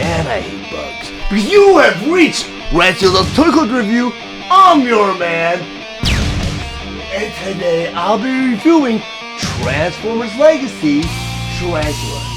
and I hate bugs. Because you have reached Rancho's Total Review. I'm your man. And today I'll be reviewing Transformers Legacy Tarantulus.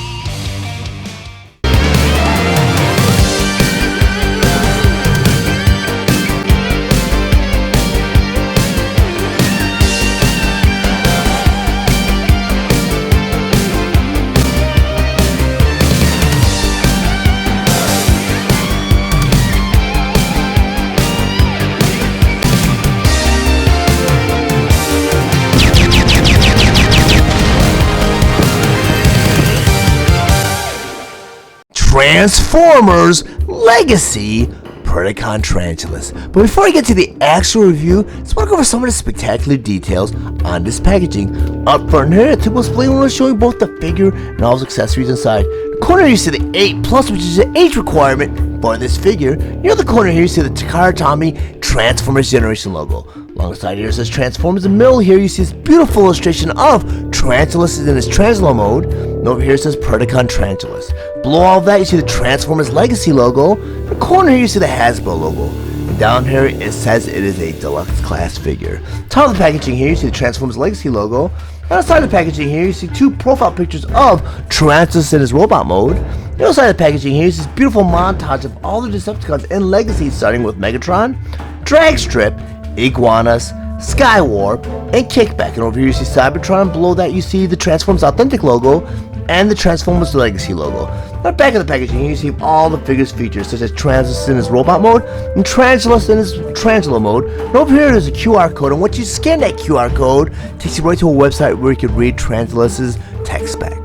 Transformers Legacy Predacon Tarantulus. But before I get to the actual review, I just want to go over some of the spectacular details on this packaging. Up front here, the typical display will show you both the figure and all its accessories inside. The corner you see the 8+, which is an age requirement for this figure. Near the corner here you see the Takara Tommy Transformers Generation logo. Alongside here it says Transformers. In the middle here you see this beautiful illustration of Tarantulus in his Translo mode. And over here it says Predacon Tarantulus. Below all of that you see the Transformers Legacy logo. In the corner here you see the Hasbro logo. And down here it says it is a deluxe class figure. Top of the packaging here you see the Transformers Legacy logo. And outside the packaging here you see two profile pictures of Tarantulus in his robot mode. And outside the packaging here is this beautiful montage of all the Decepticons in Legacy, starting with Megatron, Dragstrip, Iguanas, Skywarp, and Kickback. And over here you see Cybertron, and below that you see the Transformers Authentic logo and the Transformers Legacy logo. Now back of the packaging here you see all the figures features, such as Transformers in his robot mode and Tarantulus in his Tarantula mode. And over here there's a QR code, and once you scan that QR code, it takes you right to a website where you can read Tarantulus's tech spec.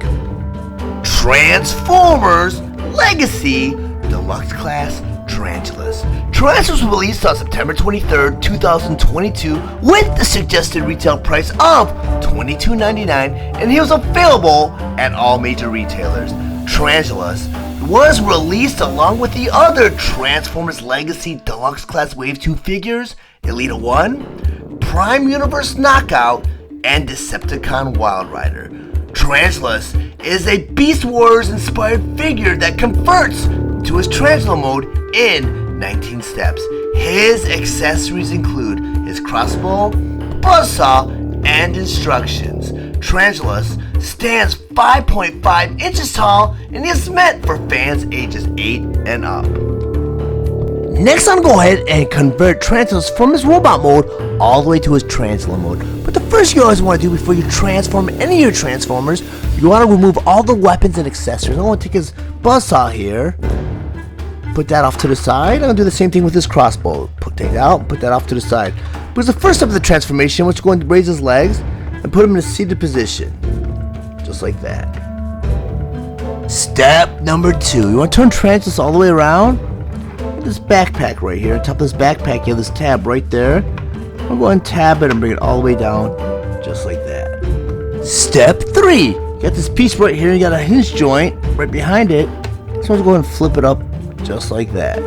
Transformers Legacy Deluxe Class Tarantulus. Tarantulus was released on September 23rd, 2022 with the suggested retail price of $22.99, and he was available at all major retailers. Tarantulus was released along with the other Transformers Legacy Deluxe Class Wave 2 figures, Elita 1, Prime Universe Knockout, and Decepticon Wild Rider. Tarantulus is a Beast Wars inspired figure that converts to his Translo mode in 19 steps. His accessories include his crossbow, buzzsaw, and instructions. Tarantulus stands 5.5 inches tall and is meant for fans ages 8 and up. Next, I'm going to go ahead and convert Tarantulus from his robot mode all the way to his Translo mode. But the first thing you always want to do before you transform any of your Transformers, you want to remove all the weapons and accessories. I'm going to take his buzzsaw here, put that off to the side. I'm going to do the same thing with his crossbow. Take it out, put that off to the side. Because the first step of the transformation, we're going to raise his legs and put him in a seated position. Just like that. Step number 2. You want to turn Tarantulus all the way around. This backpack right here. On top of this backpack, you have this tab right there. I'm going to tab it and bring it all the way down. Just like that. Step 3. You got this piece right here. You got a hinge joint right behind it. So I'm going to go ahead and flip it up just like that.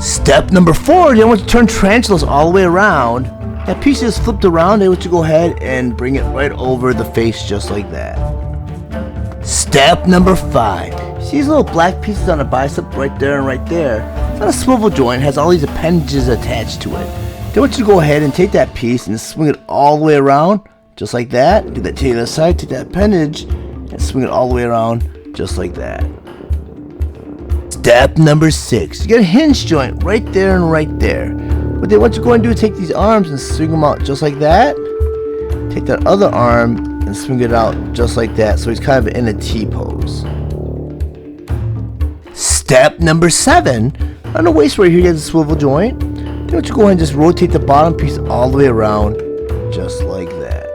Step number 4, you want to turn Tarantulus all the way around. That piece is flipped around, then want you to go ahead and bring it right over the face just like that. Step number 5. See these little black pieces on the bicep right there and right there? It's not a swivel joint, it has all these appendages attached to it. Then I want you to go ahead and take that piece and swing it all the way around just like that. Do that to the other side, take that appendage and swing it all the way around just like that. Step number 6. You get a hinge joint right there and right there. What they want you to go and do is take these arms and swing them out just like that. Take that other arm and swing it out just like that. So he's kind of in a T pose. Step number 7. On the waist right here, you have a swivel joint. Then what you go ahead and just rotate the bottom piece all the way around just like that.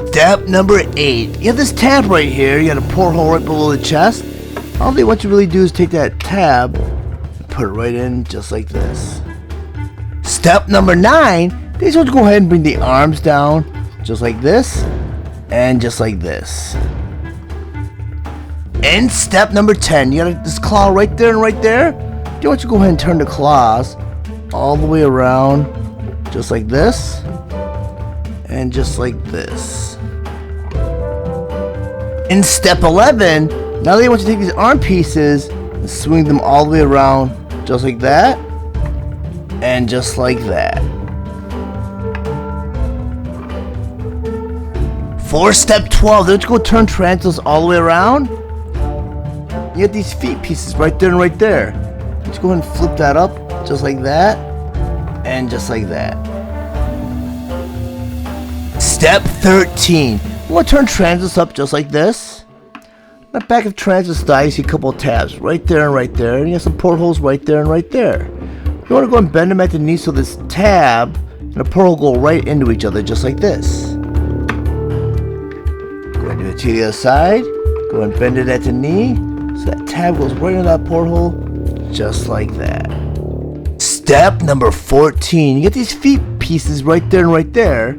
Step number 8. You have this tab right here. You got a porthole right below the chest. All they want you to really do is take that tab and put it right in just like this. Step number 9, they just want to go ahead and bring the arms down just like this and just like this. And step number 10, you got this claw right there and right there. They want you to go ahead and turn the claws all the way around just like this and just like this. In step 11, Now they want you to take these arm pieces and swing them all the way around, just like that, and just like that. For step 12, let's go turn Tarantulus all the way around. You get these feet pieces right there and right there. Let's go ahead and flip that up, just like that, and just like that. Step 13. You want to turn Tarantulus up just like this. On the back of Tarantulus' thigh, you see a couple of tabs right there and right there, and you have some portholes right there and right there. You want to go and bend them at the knee so this tab and the porthole go right into each other, just like this. Go and do it to the other side. Go and bend it at the knee so that tab goes right into that porthole, just like that. Step number 14. You get these feet pieces right there and right there.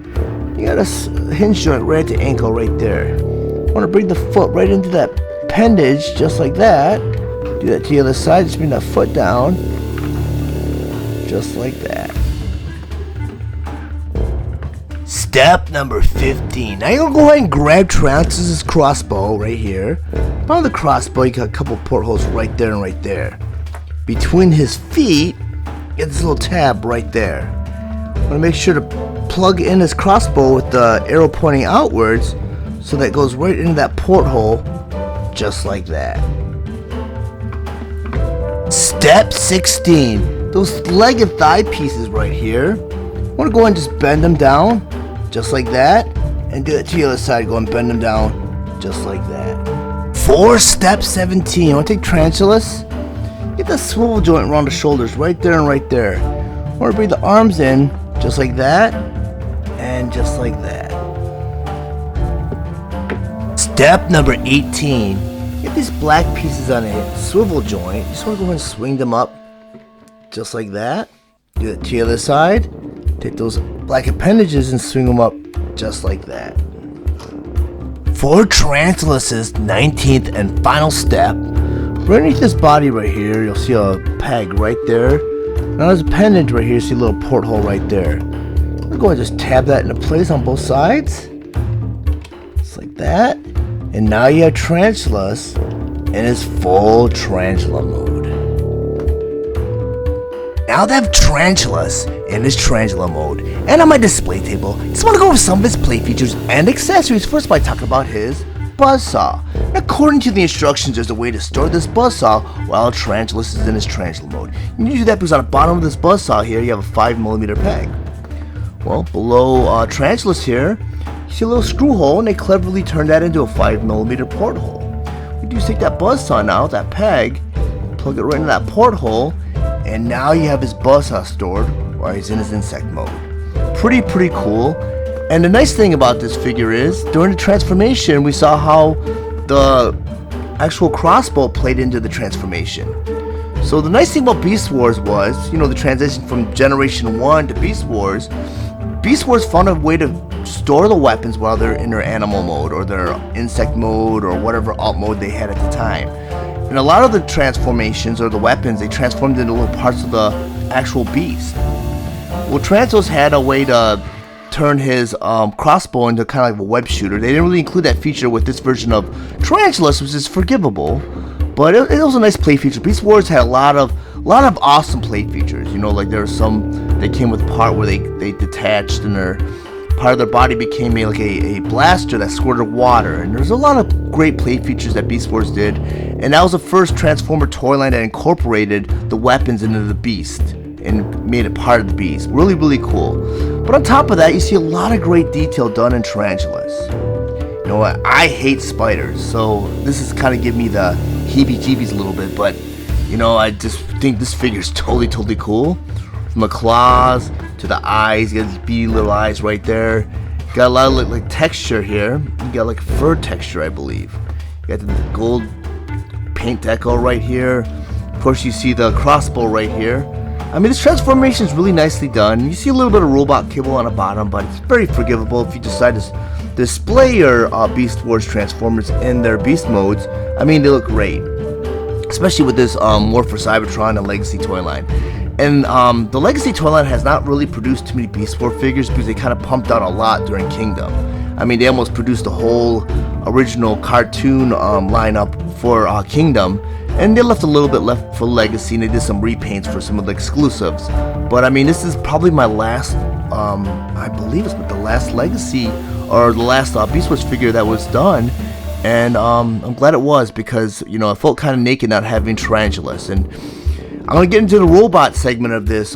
You got a hinge joint right at the ankle right there. You want to bring the foot right into that appendage, just like that. Do that to the other side. Just bring that foot down, just like that. Step number 15. Now you're going to go ahead and grab Tarantulus' crossbow right here. On the crossbow, you got a couple portholes right there and right there. Between his feet, you get this little tab right there. Want to make sure to plug in his crossbow with the arrow pointing outwards so that it goes right into that porthole, just like that. Step 16. Those leg and thigh pieces right here, I want to go ahead and just bend them down, just like that, and do it to the other side. Go and bend them down, just like that. For step 17, I want to take Tarantulus, get the swivel joint around the shoulders right there and right there. I want to bring the arms in, just like that, and just like that. Step number 18. Get these black pieces on a swivel joint. You just want to go ahead and swing them up, just like that. Do it to the other side. Take those black appendages and swing them up, just like that. For Tarantulus' 19th and final step, right underneath this body right here, you'll see a peg right there. Now there's a appendage right here, you see a little porthole right there. We're going to just tab that into place on both sides. Just like that. And now you have Tarantulus in his full tarantula mode. Now that I have Tarantulus in his tarantula mode and on my display table, I just want to go over some of his play features and accessories first by talking about his buzzsaw. According to the instructions, there's a way to store this buzzsaw while Tarantulus is in his tarantula mode. You need to do that because on the bottom of this buzzsaw here, you have a 5mm peg. Well, below Tarantulus here, you see a little screw hole, and they cleverly turned that into a 5mm porthole. What you do is take that buzzsaw now, that peg, plug it right into that porthole, and now you have his buzzsaw stored while he's in his insect mode. Pretty cool. And the nice thing about this figure is, during the transformation, we saw how the actual crossbow played into the transformation. So the nice thing about Beast Wars was, the transition from Generation 1 to Beast Wars. Beast Wars found a way to store the weapons while they're in their animal mode, or their insect mode, or whatever alt mode they had at the time. And a lot of the transformations, or the weapons, they transformed into little parts of the actual beast. Well, Tarantulus had a way to turn his crossbow into kind of like a web shooter. They didn't really include that feature with this version of Tarantulus, which is forgivable, but it was a nice play feature. Beast Wars had a lot of awesome play features. Like there were some that came with a part where they detached and part of their body became a blaster that squirted water, and there's a lot of great play features that Beast Wars did, and that was the first Transformer toy line that incorporated the weapons into the beast and made it part of the beast. Really cool. But on top of that, you see a lot of great detail done in Tarantulas. You know what? I hate spiders, so this is kind of giving me the heebie-jeebies a little bit, but I just think this figure is totally cool. From the claws to the eyes, you got these beady little eyes right there. You got a lot of like texture here. You got like fur texture, I believe. You got the gold paint decal right here. Of course, you see the crossbow right here. I mean, this transformation is really nicely done. You see a little bit of robot kibble on the bottom, but it's very forgivable if you decide to display your Beast Wars Transformers in their beast modes. I mean, they look great, especially with this War for Cybertron and Legacy toy line. And the Legacy toy line has not really produced too many Beast Wars figures because they kind of pumped out a lot during Kingdom. I mean, they almost produced a whole original cartoon lineup for Kingdom, and they left a little bit left for Legacy, and they did some repaints for some of the exclusives. But I mean, this is probably my last, I believe it's the last Legacy or the last Beast Wars figure that was done, and I'm glad it was, because you know, I felt kind of naked not having Tarantulus. And I'm gonna get into the robot segment of this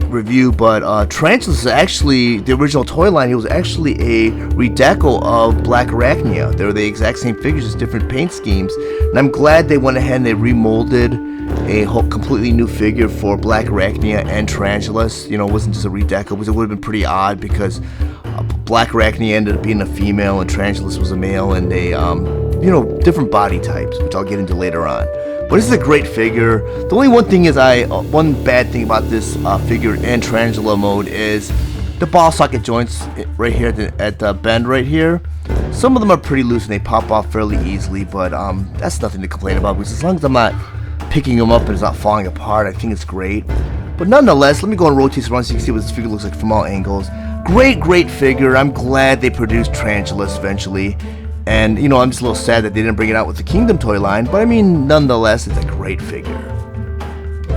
review, but Tarantulus is actually the original toy line. He was actually a redeco of Black Arachnia. They were the exact same figures, just different paint schemes. And I'm glad they went ahead and they remolded a whole completely new figure for Black Arachnia and Tarantulus. You know, it wasn't just a redeco, because it would have been pretty odd, because Black Arachnia ended up being a female and Tarantulus was a male, and they, you know, different body types, which I'll get into later on. But this is a great figure. The only one thing is one bad thing about this figure in Tarantula mode is the ball socket joints right here at the bend right here. Some of them are pretty loose and they pop off fairly easily, but that's nothing to complain about, because as long as I'm not picking them up and it's not falling apart, I think it's great. But nonetheless, let me go and rotate around so you can see what this figure looks like from all angles. Great figure. I'm glad they produced Tarantulus eventually. And, you know, I'm just a little sad that they didn't bring it out with the Kingdom toy line, but I mean, nonetheless, it's a great figure.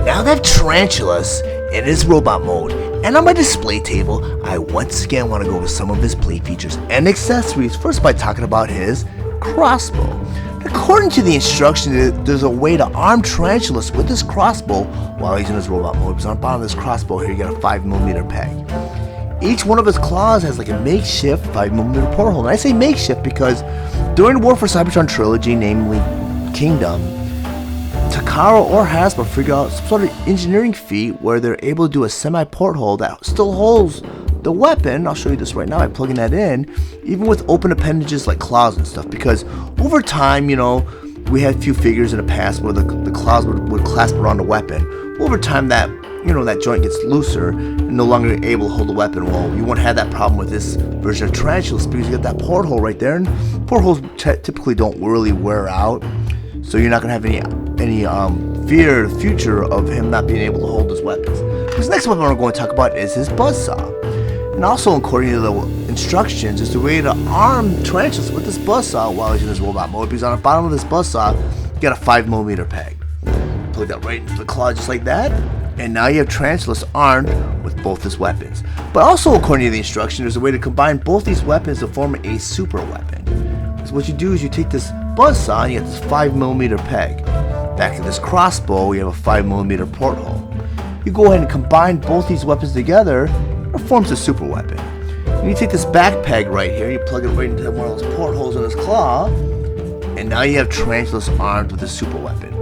Now that Tarantulus in his robot mode and on my display table, I once again want to go over some of his play features and accessories, first by talking about his crossbow. According to the instructions, there's a way to arm Tarantulus with his crossbow while he's in his robot mode. Because on the bottom of this crossbow here, you got a 5mm peg. Each one of his claws has like a makeshift 5mm porthole. And I say makeshift because during the War for Cybertron trilogy, namely Kingdom, Takara or Hasbro figured out some sort of engineering feat where they're able to do a semi-porthole that still holds the weapon. I'll show you this right now by plugging that in, even with open appendages like claws and stuff. Because over time, you know, we had a few figures in the past where the claws would clasp around the weapon. Over time, that joint gets looser and no longer able to hold the weapon. Well, you won't have that problem with this version of Tarantulus because you got that porthole right there, and portholes typically don't really wear out, so you're not gonna have any fear in the future of him not being able to hold his weapons. This next weapon we're going to talk about is his buzzsaw, and also according to the instructions, is the way to arm Tarantulus with this buzzsaw while he's in his robot mode. Because on the bottom of this buzzsaw, you got a 5mm peg. Plug that right into the claw just like that. And now you have Tarantulus armed with both his weapons. But also according to the instruction, there's a way to combine both these weapons to form a super weapon. So what you do is you take this buzzsaw and you get this 5mm peg. Back to this crossbow, you have a 5mm porthole. You go ahead and combine both these weapons together, and it forms a super weapon. And you take this back peg right here, you plug it right into one of those portholes in his claw, and now you have Tarantulus armed with a super weapon.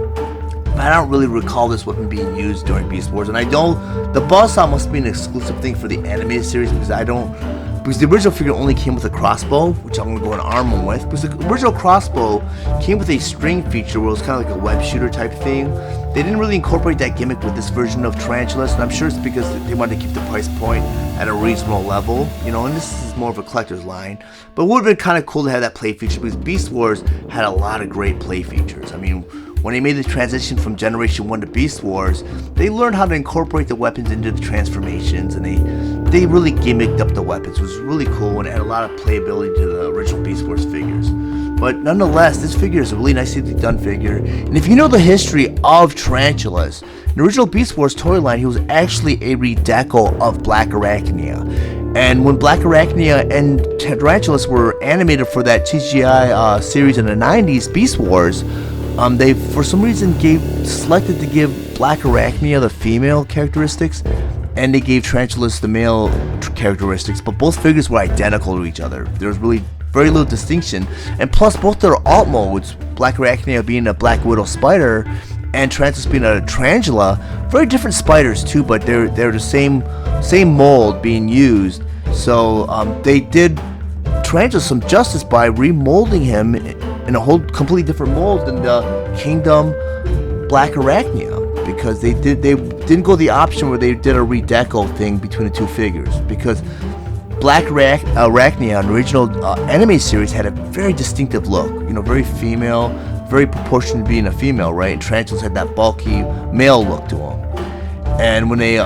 I don't really recall this weapon being used during Beast Wars, and I know the buzzsaw must be an exclusive thing for the animated series, because the original figure only came with a crossbow, which I'm going to go and arm him with, because the original crossbow came with a string feature where it was kind of like a web shooter type thing. They didn't really incorporate that gimmick with this version of Tarantulus, and I'm sure it's because they wanted to keep the price point at a reasonable level, you know, and this is more of a collector's line. But it would have been kind of cool to have that play feature, because Beast Wars had a lot of great play features. I mean, when they made the transition from Generation 1 to Beast Wars, they learned how to incorporate the weapons into the transformations, and they really gimmicked up the weapons. It was really cool, and it had a lot of playability to the original Beast Wars figures. But nonetheless, this figure is a really nicely done figure, and if you know the history of Tarantulus, in the original Beast Wars toy line, he was actually a redeco of Black Arachnia. And when Black Arachnia and Tarantulus were animated for that CGI series in the 90s, Beast Wars, they for some reason selected to give Black Arachnia the female characteristics, and they gave Tarantulus the male characteristics, but both figures were identical to each other. There was really very little distinction, and plus both their alt modes, Black Arachnia being a Black Widow spider and Tarantulus being a tarantula, very different spiders too, but they're the same mold being used. So they did Tarantulus some justice by remolding him in a whole completely different mold than the Kingdom Black Arachnia, because they didn't go the option where they did a redeco thing between the two figures, because Black Arachnia in the original anime series had a very distinctive look, you know, very female, very proportionate to being a female, right? And Tarantulus had that bulky male look to him. And when they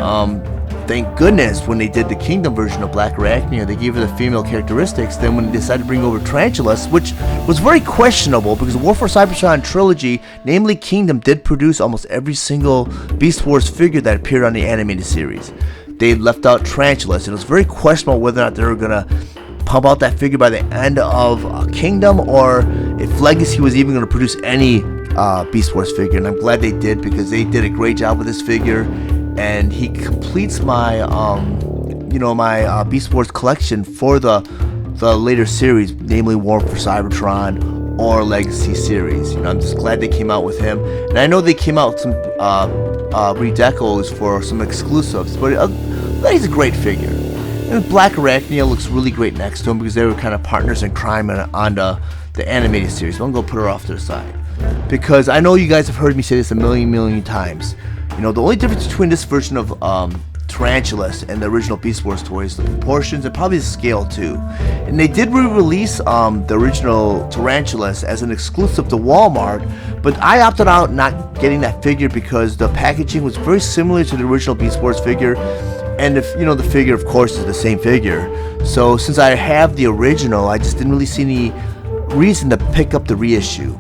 thank goodness when they did the Kingdom version of Black Arachnia, they gave her the female characteristics. Then when they decided to bring over Tarantulus, which was very questionable because the War for Cybertron trilogy, namely Kingdom, did produce almost every single Beast Wars figure that appeared on the animated series. They left out Tarantulus, and it was very questionable whether or not they were going to pump out that figure by the end of Kingdom, or if Legacy was even going to produce any Beast Wars figure. And I'm glad they did, because they did a great job with this figure, and he completes my my Beast Wars collection for the later series, namely War for Cybertron or Legacy series. I'm just glad they came out with him, and I know they came out with some redecos for some exclusives, but he's a great figure. And Black Arachnia looks really great next to him, because they were kind of partners in crime on the animated series. So I'm going to put her off to the side, because I know you guys have heard me say this a million times. The only difference between this version of Tarantulus and the original Beast Wars toys, the proportions and probably the scale too. And they did re-release the original Tarantulus as an exclusive to Walmart, but I opted out not getting that figure because the packaging was very similar to the original Beast Wars figure. And if the figure, of course, is the same figure. So since I have the original, I just didn't really see any reason to pick up the reissue.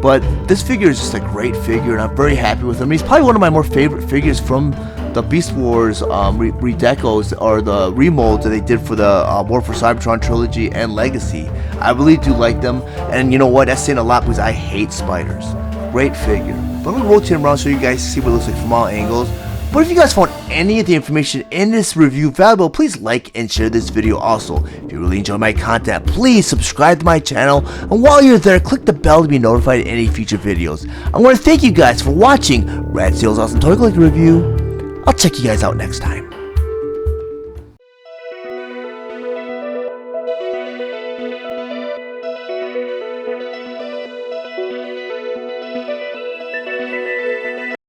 But this figure is just a great figure, and I'm very happy with him. He's probably one of my more favorite figures from the Beast Wars redecos, or the remolds that they did for the War for Cybertron trilogy and Legacy. I really do like them, and you know what? That's saying a lot, because I hate spiders. Great figure. But I'm going to rotate him around so you guys see what it looks like from all angles. But if you guys found any of the information in this review valuable, please like and share this video also. If you really enjoy my content, please subscribe to my channel, and while you're there, click the bell to be notified of any future videos. I want to thank you guys for watching Rad Steele's Awesome Toy Collector Review. I'll check you guys out next time.